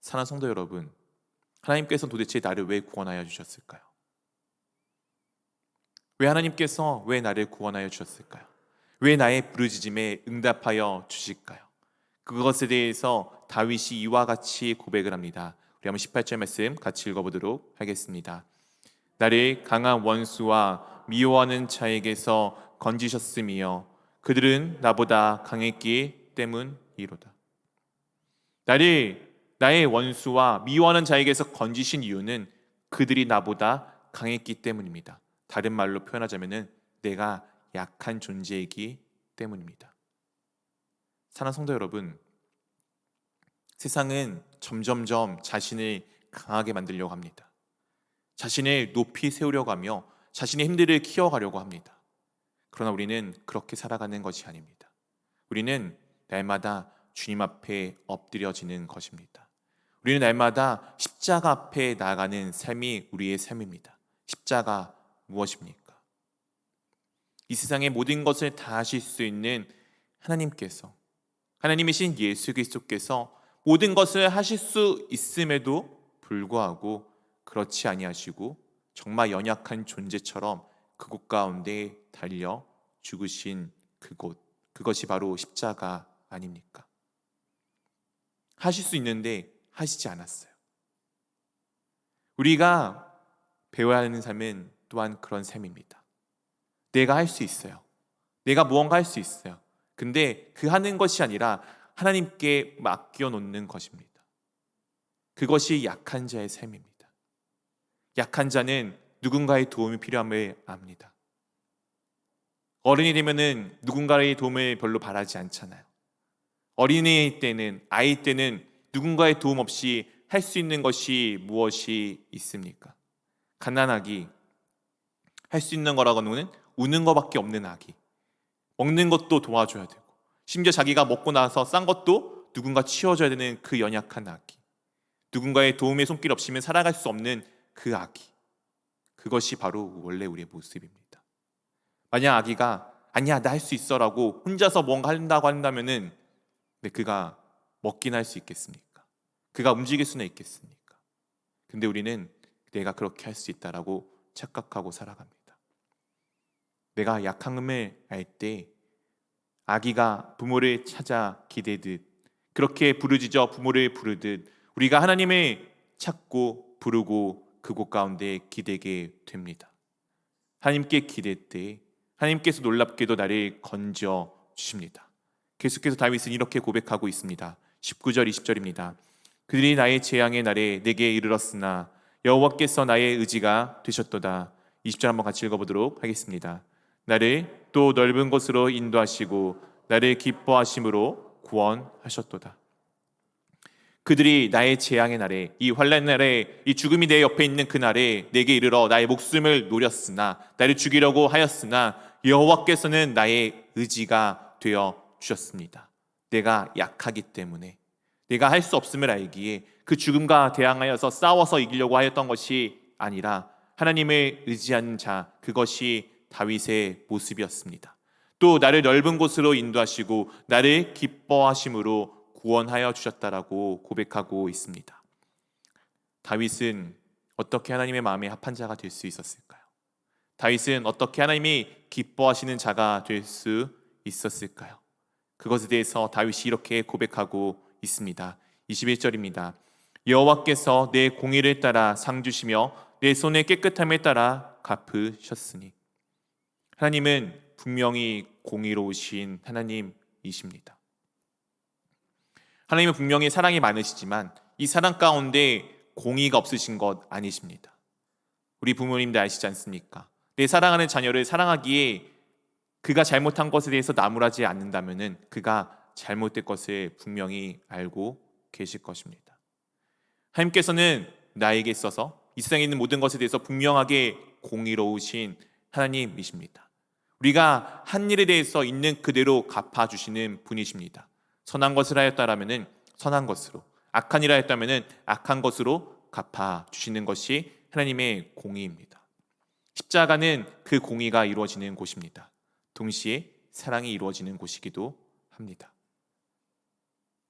사랑하는 성도 여러분, 하나님께서 도대체 나를 왜 구원하여 주셨을까요? 왜 하나님께서 왜 나를 구원하여 주셨을까요? 왜 나의 부르짖음에 응답하여 주실까요? 그것에 대해서 다윗이 이와 같이 고백을 합니다. 우리 한번 18절 말씀 같이 읽어보도록 하겠습니다. 나를 강한 원수와 미워하는 자에게서 건지셨으며 그들은 나보다 강했기 때문이로다. 나의 원수와 미워하는 자에게서 건지신 이유는 그들이 나보다 강했기 때문입니다. 다른 말로 표현하자면 내가 약한 존재이기 때문입니다. 사랑하는 성도 여러분, 세상은 점점점 자신을 강하게 만들려고 합니다. 자신을 높이 세우려고 하며 자신의 힘들을 키워가려고 합니다. 그러나 우리는 그렇게 살아가는 것이 아닙니다. 우리는 날마다 주님 앞에 엎드려지는 것입니다. 우리는 날마다 십자가 앞에 나아가는 삶이 우리의 삶입니다. 십자가 무엇입니까? 이 세상의 모든 것을 다 하실 수 있는 하나님께서, 하나님이신 예수 그리스도께서 모든 것을 하실 수 있음에도 불구하고 그렇지 아니하시고 정말 연약한 존재처럼 그곳 가운데 달려 죽으신 그것이 바로 십자가 아닙니까? 하실 수 있는데 하시지 않았어요. 우리가 배워야 하는 삶은 또한 그런 삶입니다. 내가 할 수 있어요. 내가 무언가 할 수 있어요. 근데 그 하는 것이 아니라 하나님께 맡겨 놓는 것입니다. 그것이 약한 자의 삶입니다. 약한 자는 누군가의 도움이 필요함을 압니다. 어른이 되면은 누군가의 도움을 별로 바라지 않잖아요. 어린이 때는, 아이 때는 누군가의 도움 없이 할 수 있는 것이 무엇이 있습니까? 갓난아기, 할 수 있는 거라고는 우는 것밖에 없는 아기. 먹는 것도 도와줘야 되고 심지어 자기가 먹고 나서 싼 것도 누군가 치워줘야 되는 그 연약한 아기. 누군가의 도움의 손길 없이는 살아갈 수 없는 그 아기. 그것이 바로 원래 우리의 모습입니다. 만약 아기가 아니야 나 할 수 있어라고 혼자서 뭔가 한다고 한다면은 그가 먹긴 할 수 있겠습니까? 그가 움직일 수는 있겠습니까? 근데 우리는 내가 그렇게 할 수 있다라고 착각하고 살아갑니다. 내가 약함을 알 때 아기가 부모를 찾아 기대듯 그렇게 부르짖어 부모를 부르듯 우리가 하나님을 찾고 부르고 그곳 가운데 기대게 됩니다. 하나님께 기댈 때 하나님께서 놀랍게도 나를 건져 주십니다. 계속해서 다윗은 이렇게 고백하고 있습니다. 19절 20절입니다. 그들이 나의 재앙의 날에 내게 이르렀으나 여호와께서 나의 의지가 되셨도다. 20절 한번 같이 읽어보도록 하겠습니다. 나를 또 넓은 곳으로 인도하시고 나를 기뻐하심으로 구원하셨도다. 그들이 나의 재앙의 날에, 이 환난 날에, 이 죽음이 내 옆에 있는 그 날에 내게 이르러 나의 목숨을 노렸으나, 나를 죽이려고 하였으나 여호와께서는 나의 의지가 되어 주셨습니다. 내가 약하기 때문에, 내가 할 수 없음을 알기에 그 죽음과 대항하여서 싸워서 이기려고 하였던 것이 아니라 하나님을 의지하는 자, 그것이 다윗의 모습이었습니다. 또 나를 넓은 곳으로 인도하시고 나를 기뻐하심으로 구원하여 주셨다라고 고백하고 있습니다. 다윗은 어떻게 하나님의 마음에 합한 자가 될 수 있었을까요? 다윗은 어떻게 하나님이 기뻐하시는 자가 될 수 있었을까요? 그것에 대해서 다윗이 이렇게 고백하고 있습니다. 21절입니다. 여호와께서 내 공의를 따라 상 주시며 내 손의 깨끗함에 따라 갚으셨으니. 하나님은 분명히 공의로우신 하나님이십니다. 하나님은 분명히 사랑이 많으시지만 이 사랑 가운데 공의가 없으신 것 아니십니다. 우리 부모님들 아시지 않습니까? 내 사랑하는 자녀를 사랑하기에 그가 잘못한 것에 대해서 나무라지 않는다면 그가 잘못된 것을 분명히 알고 계실 것입니다. 하나님께서는 나에게 있어서 이 세상에 있는 모든 것에 대해서 분명하게 공의로우신 하나님이십니다. 우리가 한 일에 대해서 있는 그대로 갚아주시는 분이십니다. 선한 것을 하였다라면 선한 것으로, 악한 일을 하였다면 악한 것으로 갚아주시는 것이 하나님의 공의입니다. 십자가는 그 공의가 이루어지는 곳입니다. 동시에 사랑이 이루어지는 곳이기도 합니다.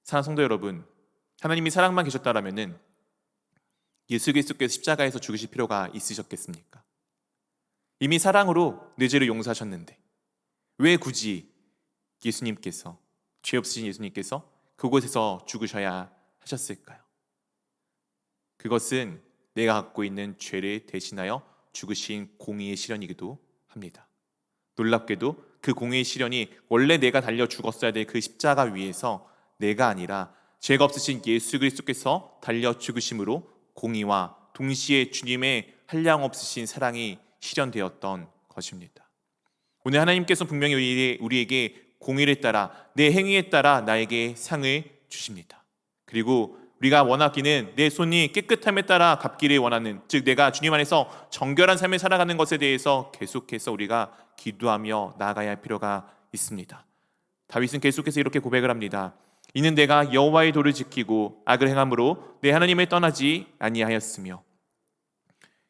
사랑하는 성도 여러분, 하나님이 사랑만 계셨다라면 예수 그리스도께서 십자가에서 죽으실 필요가 있으셨겠습니까? 이미 사랑으로 내 죄를 용서하셨는데 왜 굳이 예수님께서, 죄 없으신 예수님께서 그곳에서 죽으셔야 하셨을까요? 그것은 내가 갖고 있는 죄를 대신하여 죽으신 공의의 실현이기도 합니다. 놀랍게도 그 공의의 실현이 원래 내가 달려 죽었어야 될 그 십자가 위에서 내가 아니라 죄가 없으신 예수 그리스도께서 달려 죽으심으로 공의와 동시에 주님의 한량없으신 사랑이 실현되었던 것입니다. 오늘 하나님께서 분명히 우리에게 공의를 따라 내 행위에 따라 나에게 상을 주십니다. 그리고 우리가 원하기는 내 손이 깨끗함에 따라 갚기를 원하는, 즉 내가 주님 안에서 정결한 삶을 살아가는 것에 대해서 계속해서 우리가 기도하며 나아가야 할 필요가 있습니다. 다윗은 계속해서 이렇게 고백을 합니다. 이는 내가 여호와의 도를 지키고 악을 행함으로 내 하나님을 떠나지 아니하였으며.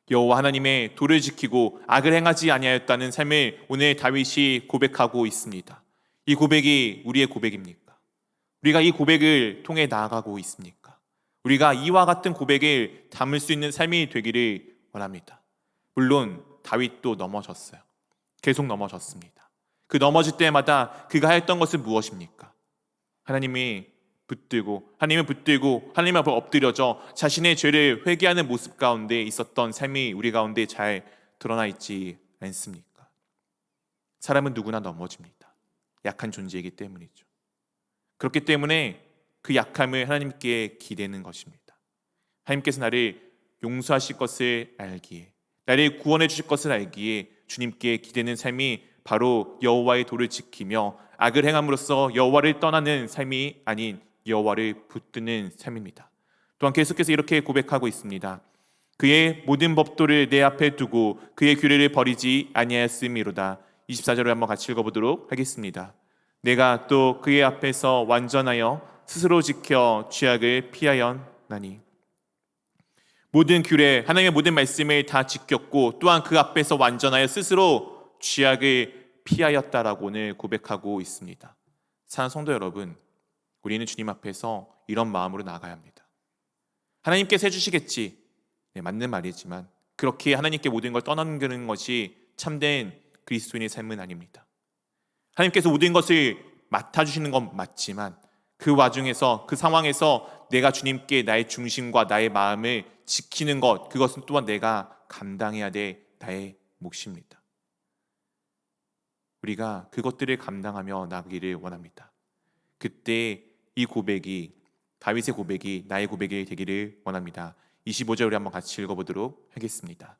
여호와 하나님의 도를 지키고 악을 행하지 아니하였다는 삶을 오늘 다윗이 고백하고 있습니다. 이 고백이 우리의 고백입니까? 우리가 이 고백을 통해 나아가고 있습니까? 우리가 이와 같은 고백을 담을 수 있는 삶이 되기를 원합니다. 물론 다윗도 넘어졌어요. 계속 넘어졌습니다. 그 넘어질 때마다 그가 했던 것은 무엇입니까? 하나님을 붙들고 하나님 앞에 엎드려져 자신의 죄를 회개하는 모습 가운데 있었던 삶이 우리 가운데 잘 드러나 있지 않습니까? 사람은 누구나 넘어집니다. 약한 존재이기 때문이죠. 그렇기 때문에 그 약함을 하나님께 기대는 것입니다. 하나님께서 나를 용서하실 것을 알기에, 나를 구원해 주실 것을 알기에 주님께 기대는 삶이 바로 여호와의 도를 지키며 악을 행함으로써 여호와를 떠나는 삶이 아닌 여호와를 붙드는 삶입니다. 또한 계속해서 이렇게 고백하고 있습니다. 그의 모든 법도를 내 앞에 두고 그의 규례를 버리지 아니하였음이로다. 24절을 한번 같이 읽어보도록 하겠습니다. 내가 또 그의 앞에서 완전하여 스스로 지켜 죄악을 피하였나니. 모든 규례, 하나님의 모든 말씀을 다 지켰고 또한 그 앞에서 완전하여 스스로 죄악을 피하였다라고 오늘 고백하고 있습니다. 사랑하는 성도 여러분, 우리는 주님 앞에서 이런 마음으로 나가야 합니다. 하나님께서 해주시겠지, 네, 맞는 말이지만 그렇게 하나님께 모든 걸 떠넘기는 것이 참된 그리스도인의 삶은 아닙니다. 하나님께서 모든 것을 맡아주시는 건 맞지만 그 와중에서, 그 상황에서 내가 주님께 나의 중심과 나의 마음을 지키는 것, 그것은 또한 내가 감당해야 될 나의 몫입니다. 우리가 그것들을 감당하며 나가기를 원합니다. 그때 이 고백이, 다윗의 고백이 나의 고백이 되기를 원합니다. 25절 우리 한번 같이 읽어보도록 하겠습니다.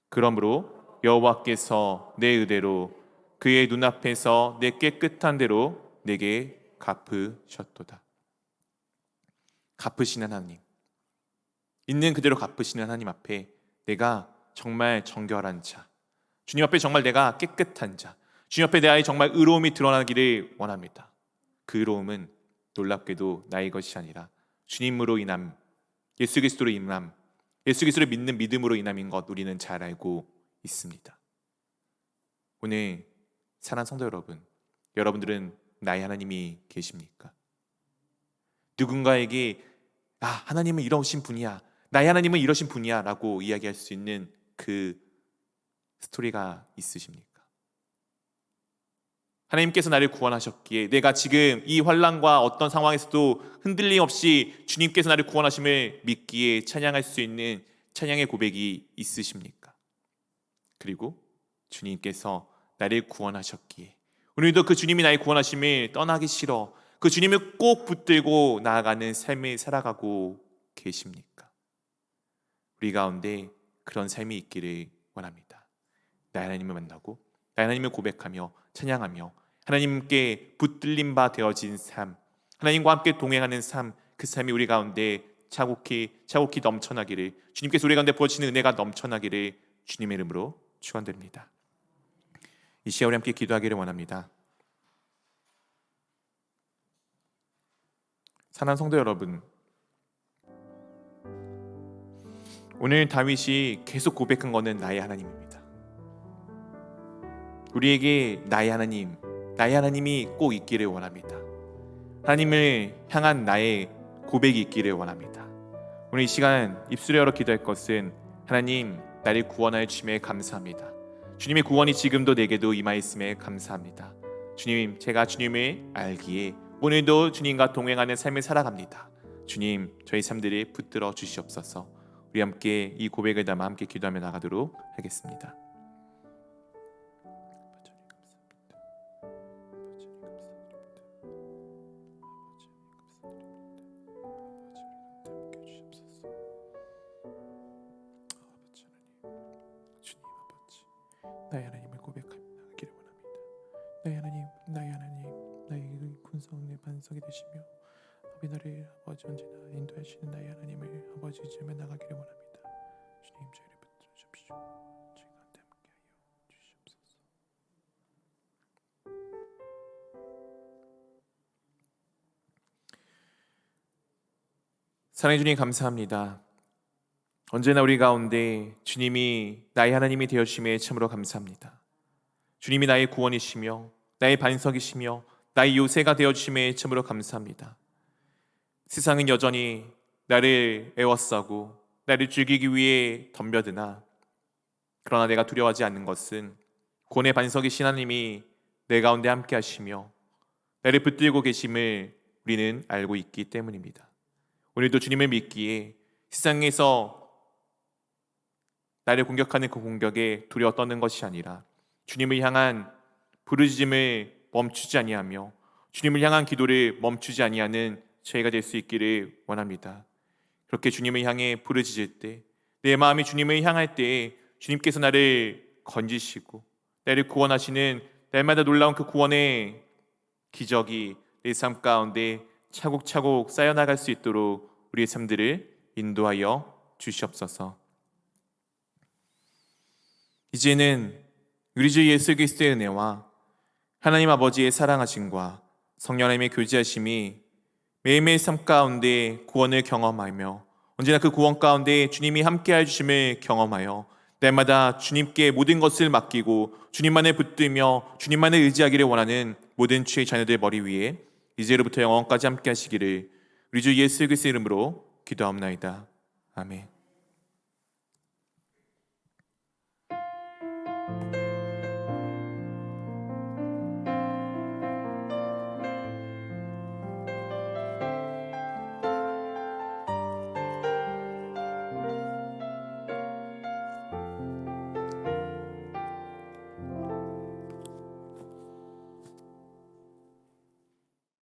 그러므로 여호와께서 내 의대로 그의 눈앞에서 내 깨끗한 대로 내게 갚으셨도다. 갚으시는 하나님, 있는 그대로 갚으시는 하나님 앞에 내가 정말 정결한 자, 주님 앞에 정말 내가 깨끗한 자, 주님 앞에 내 안에 정말 의로움이 드러나기를 원합니다. 그 의로움은 놀랍게도 나의 것이 아니라 주님으로 인함, 예수 그리스도로 인함, 예수 그리스도를 믿는 믿음으로 인함인 것 우리는 잘 알고 있습니다. 오늘 사랑하는 성도 여러분, 여러분들은 나의 하나님이 계십니까? 누군가에게 하나님은 이러신 분이야, 나의 하나님은 이러신 분이야 라고 이야기할 수 있는 그 스토리가 있으십니까? 하나님께서 나를 구원하셨기에 내가 지금 이 환난과 어떤 상황에서도 흔들림 없이 주님께서 나를 구원하심을 믿기에 찬양할 수 있는 찬양의 고백이 있으십니까? 그리고 주님께서 나를 구원하셨기에 오늘도 그 주님이 나의 구원하심을 떠나기 싫어 그 주님을 꼭 붙들고 나아가는 삶을 살아가고 계십니까? 우리 가운데 그런 삶이 있기를 원합니다. 나의 하나님을 만나고 나의 하나님을 고백하며 찬양하며 하나님께 붙들림 바 되어진 삶, 하나님과 함께 동행하는 삶, 그 삶이 우리 가운데 차곡히 넘쳐나기를, 주님께서 우리 가운데 부어주시는 은혜가 넘쳐나기를 주님의 이름으로 축원드립니다. 이 시간 우리 함께 기도하기를 원합니다. 사랑하는 성도 여러분, 오늘 다윗이 계속 고백한 것은 나의 하나님입니다. 우리에게 나의 하나님이 꼭 있기를 원합니다. 하나님을 향한 나의 고백이 있기를 원합니다. 오늘 이 시간 입술에 열어 기도할 것은 하나님, 나를 구원하여 주심에 감사합니다. 주님의 구원이 지금도 내게도 임하였음에 감사합니다. 주님, 제가 주님을 알기에 오늘도 주님과 동행하는 삶을 살아갑니다. 주님, 저희 삶들을 붙들어 주시옵소서. 우리 함께 이 고백을 담아 함께 기도하며 나가도록 하겠습니다. 나의 하나님을 고백하며 나가기를 원합니다. 나의 하나님, 나의 군성의 반석이 되시며 아버지 나를 아버지 언제나 인도하시는 나의 하나님을 아버지 지으며 나가기를 원합니다. 주님 저희를 붙들어 주십시오. 저희 가운데 함께하여 주시옵소서. 사랑해 주님 감사합니다. 언제나 우리 가운데 주님이 나의 하나님이 되어주심에 참으로 감사합니다. 주님이 나의 구원이시며 나의 반석이시며 나의 요새가 되어주심에 참으로 감사합니다. 세상은 여전히 나를 애워싸고 나를 죽이기 위해 덤벼드나 그러나 내가 두려워하지 않는 것은 구원의 반석이신 하나님이 내 가운데 함께 하시며 나를 붙들고 계심을 우리는 알고 있기 때문입니다. 오늘도 주님을 믿기에 세상에서 나를 공격하는 그 공격에 두려워 떠는 것이 아니라 주님을 향한 부르짖음을 멈추지 아니하며 주님을 향한 기도를 멈추지 아니하는 저희가 될 수 있기를 원합니다. 그렇게 주님을 향해 부르짖을 때, 내 마음이 주님을 향할 때 주님께서 나를 건지시고 나를 구원하시는 날마다 놀라운 그 구원의 기적이 내 삶 가운데 차곡차곡 쌓여나갈 수 있도록 우리의 삶들을 인도하여 주시옵소서. 이제는 우리 주 예수 그리스도의 은혜와 하나님 아버지의 사랑하심과 성령 하나님의 교제하심이 매일매일 삶 가운데 구원을 경험하며 언제나 그 구원 가운데 주님이 함께해 주심을 경험하여 날마다 주님께 모든 것을 맡기고 주님만을 붙들며 주님만을 의지하기를 원하는 모든 주의 자녀들 머리 위에 이제로부터 영원까지 함께 하시기를 우리 주 예수 그리스도의 이름으로 기도하옵나이다. 아멘.